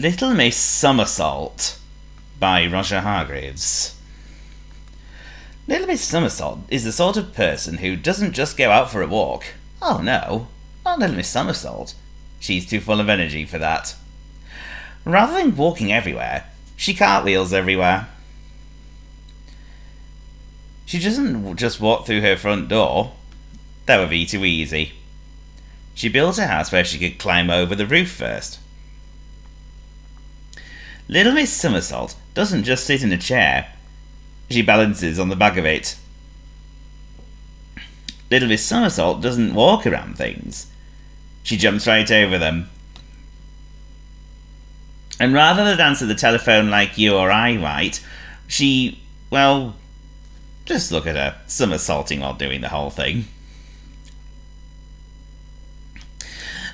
Little Miss Somersault by Roger Hargreaves. Little Miss Somersault is the sort of person who doesn't just go out for a walk. Oh no, not Little Miss Somersault. She's too full of energy for that. Rather than walking everywhere, she cartwheels everywhere. She doesn't just walk through her front door. That would be too easy. She built a house where she could climb over the roof first. Little Miss Somersault doesn't just sit in a chair. She balances on the back of it. Little Miss Somersault doesn't walk around things. She jumps right over them. And rather than answer the telephone like you or I might, she, well, just look at her, somersaulting while doing the whole thing.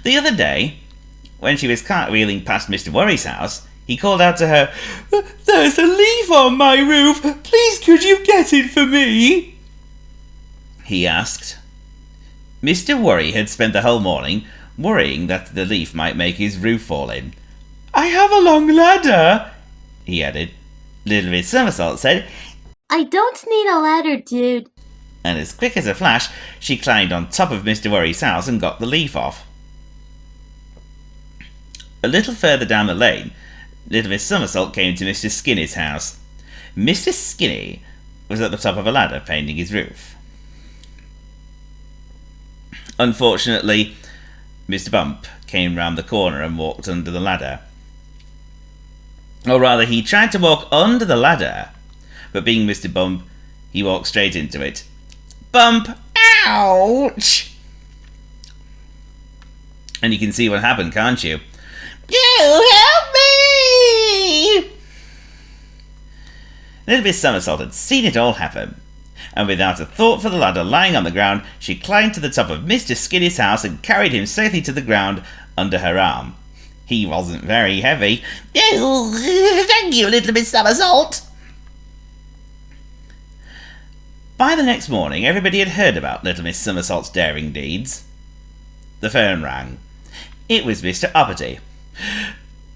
The other day, when she was cartwheeling past Mr. Worry's house, he called out to her, "There's a leaf on my roof. Please could you get it for me?" he asked. Mr. Worry had spent the whole morning worrying that the leaf might make his roof fall in. "I have a long ladder," he added. Little Miss Somersault said, "I don't need a ladder, dude." And as quick as a flash, she climbed on top of Mr. Worry's house and got the leaf off. A little further down the lane, Little Miss Somersault came to Mr. Skinny's house. Mr. Skinny was at the top of a ladder painting his roof. Unfortunately, Mr. Bump came round the corner and walked under the ladder. Or rather, he tried to walk under the ladder, but being Mr. Bump, he walked straight into it. Bump! Ouch! And you can see what happened, can't you? You help me! Little Miss Somersault had seen it all happen, and without a thought for the ladder lying on the ground, she climbed to the top of Mr. Skinny's house and carried him safely to the ground under her arm. He wasn't very heavy. Oh, thank you, Little Miss Somersault! By the next morning, everybody had heard about Little Miss Somersault's daring deeds. The phone rang. It was Mr. Uppity.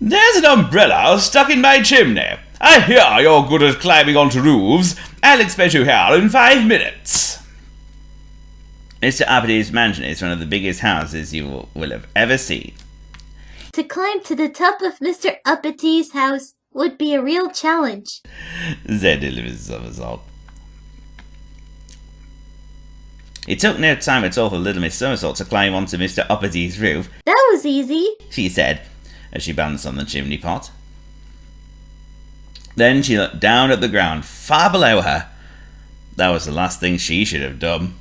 "There's an umbrella stuck in my chimney. I hear you're good at climbing onto roofs. I'll expect you here in 5 minutes. Mr. Uppity's mansion is one of the biggest houses you will have ever seen. To climb to the top of Mr. Uppity's house would be a real challenge, said Little Miss Somersault. It took no time at all for Little Miss Somersault to climb onto Mr. Uppity's roof. That was easy, she said, as she balanced on the chimney pot. Then she looked down at the ground far below her. That was the last thing she should have done.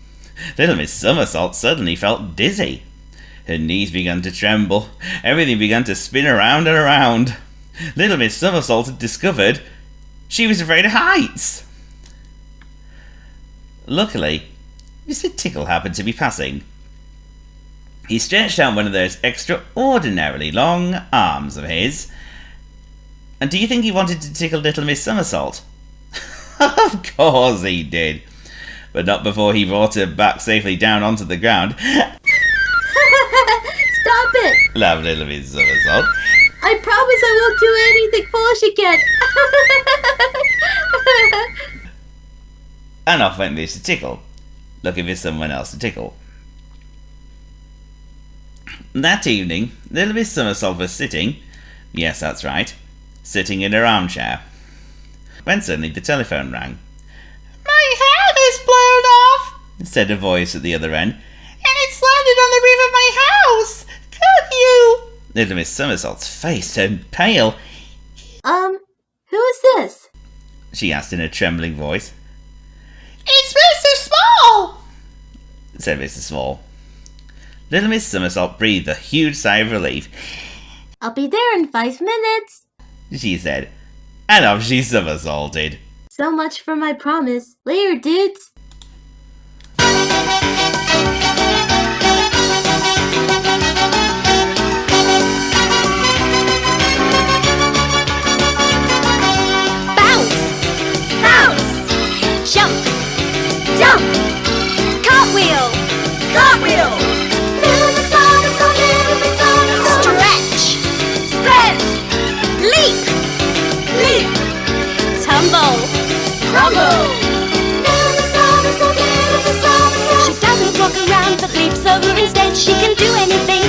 Little Miss Somersault suddenly felt dizzy. Her knees began to tremble. Everything began to spin around and around. Little Miss Somersault had discovered she was afraid of heights. Luckily, Mr. Tickle happened to be passing. He stretched out one of those extraordinarily long arms of his. And do you think he wanted to tickle Little Miss Somersault? Of course he did. But not before he brought her back safely down onto the ground. Stop it! Laughed Little Miss Somersault. I promise I won't do anything foolish again. And off went Mr. Tickle, looking for someone else to tickle. That evening, Little Miss Somersault was sitting, yes, that's right, sitting in her armchair, when suddenly the telephone rang. "My hat is blown off," said a voice at the other end, "and it's landed on the roof of my house. Can't you?" Little Miss Somersault's face turned pale. Who is this? She asked in a trembling voice. "It's Mr. Small," said Mr. Small. Little Miss Somersault breathed a huge sigh of relief. "I'll be there in 5 minutes," she said, and off she somersaulted. So much for my promise. Later, dudes. Bounce! Bounce! Jump! Jump! Cartwheel! Cartwheel! Stretch! Stretch! She can do anything.